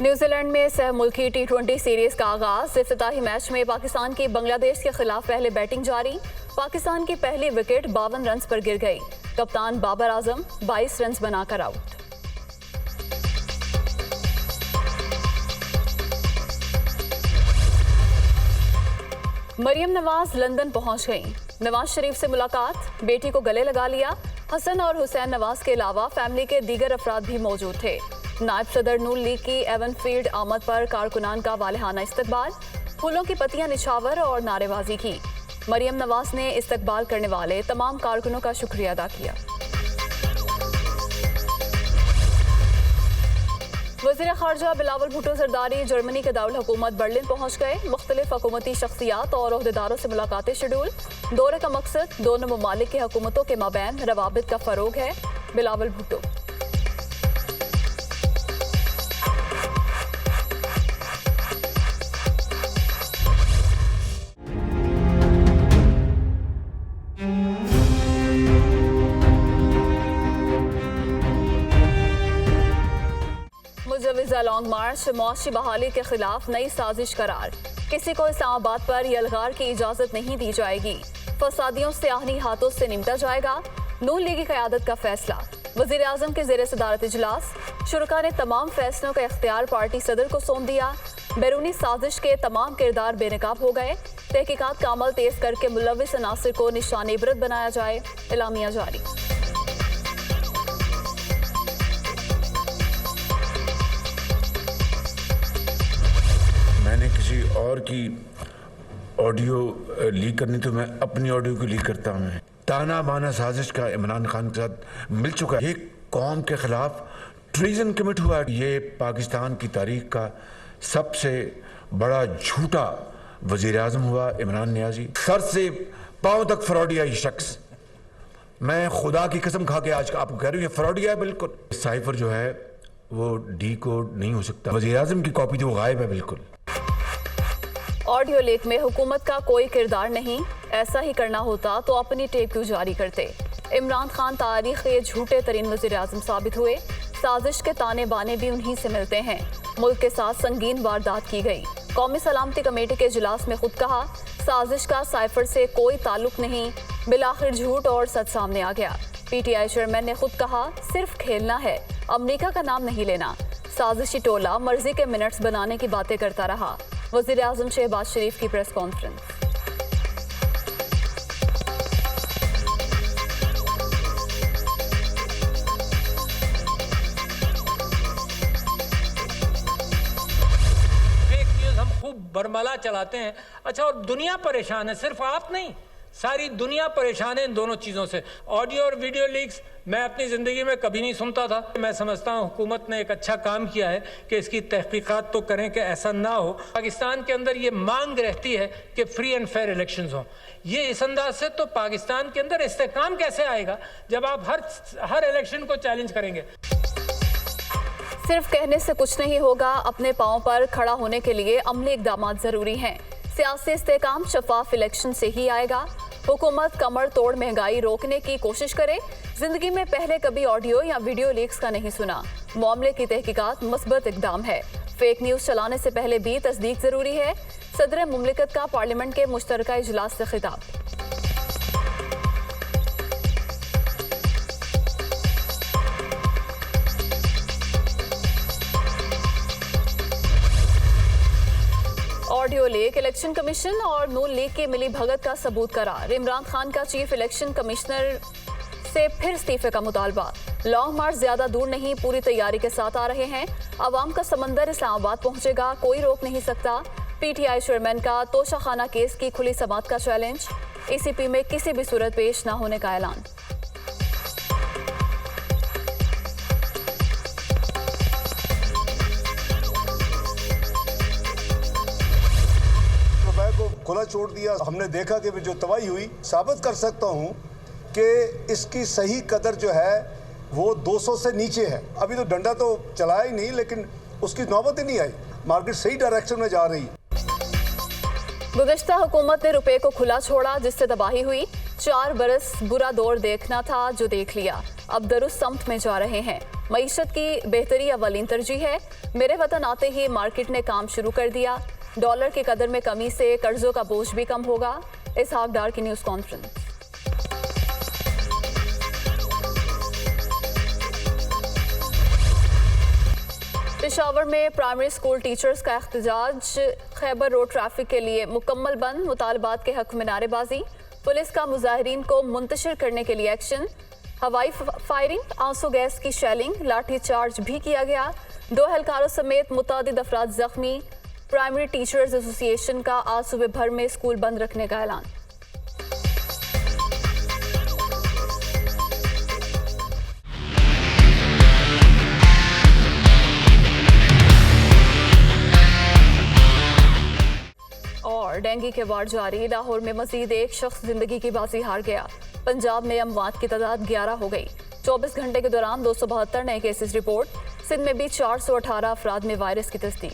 New Zealand में सह मुल्की T20 सीरीज का आगाज। इफ्तिताही मैच में पाकिस्तान की बांग्लादेश के खिलाफ पहले बैटिंग जारी। पाकिस्तान की पहली विकेट 52 रन पर गिर गई। कप्तान बाबर आजम 22 रन बनाकर आउट। मरियम नवाज लंदन पहुंच गईं। नवाज शरीफ से मुलाकात, बेटी को गले लगा लिया। हसन और हुसैन नवाज के अलावा फैमिली के दीगर अफराद भी मौजूद थे। नायब सदर नून लीग की एवनफील्ड आमद पर कारकुनान का वालिहाना इस्तकबाल, फूलों की पत्तियां निछावर और नारेबाजी की। मरियम नवाज ने इस्तकबाल करने वाले तमाम कारकुनों का शुक्रिया अदा किया। वज़ीर ख़ारजा बिलावल भुट्टो ज़रदारी जर्मनी के दारुल हुकूमत बर्लिन पहुंच गए। मुख्तलिफ हुकूमती शख्सियात और ओहदेदारों से मुलाकातें शेड्यूल। दौरे का मकसद दोनों ममालिक की हुकूमतों के माबैन रवाबित का फ़रोग है। बिलावल भुट्टो। मुजव्विज़ा लॉन्ग मार्च, मौशी बहाली के खिलाफ नई साजिश करार। किसी को इस्लामाबाद पर यलगार की इजाजत नहीं दी जाएगी। फसादियों से आहनी हाथों से निपटा जाएगा। नून लीगी क़यादत का फैसला। वज़ीर आज़म के ज़ेरे सदारत इजलास। शुरका ने तमाम फैसलों का इख्तियार पार्टी सदर को सौंप दिया। बैरूनी साजिश के तमाम किरदार बेनकाब हो गए। तहकीकात का अमल तेज करके मुलव्विस अनासिर को निशान इबरत बनाया जाए। एलामिया जारी। मैंने किसी और की ऑडियो लीक करनी तो मैं अपनी ऑडियो को लीक करता हूँ। ताना बाना साजिश का इमरान खान के साथ मिल चुका है। ये कौम के खिलाफ ट्रीजन कमिट हुआ। ये पाकिस्तान की तारीख का सबसे बड़ा झूठा वजीर आजम हुआ इमरान नियाजी। सर से पांव तक फ्रॉडिया ये शख्स। मैं खुदा की कसम खा के आज आपको कह रही हूँ ये फ्रॉडिया है बिल्कुल। साइफर जो है वो डी कोड नहीं हो सकता। वजीर आजम की कॉपी जो गायब है बिल्कुल। ऑडियो लीक में हुकूमत का कोई किरदार नहीं। ऐसा ही करना होता तो अपनी टेप क्यों जारी करते। इमरान खान तारीख के झूठे तरीन वज़ीर आज़म साबित हुए। साजिश के ताने बाने भी उन्हीं से मिलते हैं। मुल्क के साथ संगीन वारदात की गई। कौमी सलामती कमेटी के इजलास में खुद कहा साजिश का साइफर से कोई ताल्लुक नहीं। बिलाखिर झूठ और सच सामने आ गया। PTI चेयरमैन ने खुद कहा सिर्फ खेलना है, अमरीका का नाम नहीं लेना। साजिशी टोला मर्जी के मिनट्स बनाने की बातें करता रहा। वज़ीर आज़म शहबाज शरीफ की प्रेस कॉन्फ्रेंस। फेक न्यूज़ हम खूब बरमला चलाते हैं। अच्छा, और दुनिया परेशान है, सिर्फ आप नहीं, सारी दुनिया परेशान है इन दोनों चीज़ों से। ऑडियो और वीडियो लीक्स मैं अपनी ज़िंदगी में कभी नहीं सुनता था। मैं समझता हूँ हुकूमत ने एक अच्छा काम किया है कि इसकी तहकीकात तो करें कि ऐसा ना हो। पाकिस्तान के अंदर ये मांग रहती है कि फ्री एंड फेयर इलेक्शंस हों। ये इस अंदाज से तो पाकिस्तान के अंदर इस्तेहकाम कैसे आएगा जब आप हर इलेक्शन को चैलेंज करेंगे। सिर्फ कहने से कुछ नहीं होगा। अपने पाँव पर खड़ा होने के लिए अमली इक़दाम ज़रूरी हैं। सियासी इस्तेहकाम शफाफ इलेक्शन से ही आएगा। हुकूमत कमर तोड़ महंगाई रोकने की कोशिश करे। जिंदगी में पहले कभी ऑडियो या वीडियो लीक्स का नहीं सुना। मामले की तहकीकात मुस्बत इक़दाम है। फेक न्यूज़ चलाने से पहले भी तस्दीक ज़रूरी है। सदर मुमलिकत का पार्लियामेंट के मुश्तरका इजलास से खिताब। ऑडियो लीक, इलेक्शन कमीशन और नून लीग की मिली भगत का सबूत करार। इमरान खान का चीफ इलेक्शन कमिश्नर से फिर इस्तीफे का मुतालबा। लॉन्ग मार्च ज्यादा दूर नहीं, पूरी तैयारी के साथ आ रहे हैं। अवाम का समंदर इस्लामाबाद पहुंचेगा, कोई रोक नहीं सकता। PTI चेयरमैन का तोशाखाना केस की खुली समाअत का चैलेंज। ECP में किसी भी सूरत पेश न होने का ऐलान। खुला छोड़ दिया। हमने देखा कि जो तबाही हुई, साबित कर सकता हूं कि इसकी सही कदर जो है वो 200 से नीचे है। अभी तो डंडा तो चलाया ही नहीं, लेकिन उसकी नौबत ही नहीं आई। मार्केट सही डायरेक्शन में जा रही है। गुज़श्ता हुकूमत ने रुपए को खुला छोड़ा, जिससे तबाही हुई। 4 बरस बुरा दौर देखना था जो देख लिया। अब दरुस्त समत में जा रहे हैं। मईशत की बेहतरी अवलीन तरजीह है। मेरे वतन आते ही मार्केट ने काम शुरू कर दिया। डॉलर के कदर में कमी से कर्जों का बोझ भी कम होगा। इसहाक डार की न्यूज़ कॉन्फ्रेंस। पेशावर में प्राइमरी स्कूल टीचर्स का एहतजाज। खैबर रोड ट्रैफिक के लिए मुकम्मल बंद। मुतालबात के हक में नारेबाजी। पुलिस का मुजाहिरीन को मुंतशिर करने के लिए एक्शन। हवाई फायरिंग, आंसू गैस की शेलिंग, लाठी चार्ज भी किया गया। 2 एहलकारों समेत मुतादिद अफराद जख्मी। प्राइमरी टीचर्स एसोसिएशन का आज सूबे भर में स्कूल बंद रखने का ऐलान। और डेंगू के वार जारी। लाहौर में मजीद एक शख्स जिंदगी की बाजी हार गया। पंजाब में अमवात की तादाद 11 हो गई। 24 घंटे के दौरान 272 नए केसेस रिपोर्ट। सिंध में भी 418 अफराद में वायरस की तस्दीक।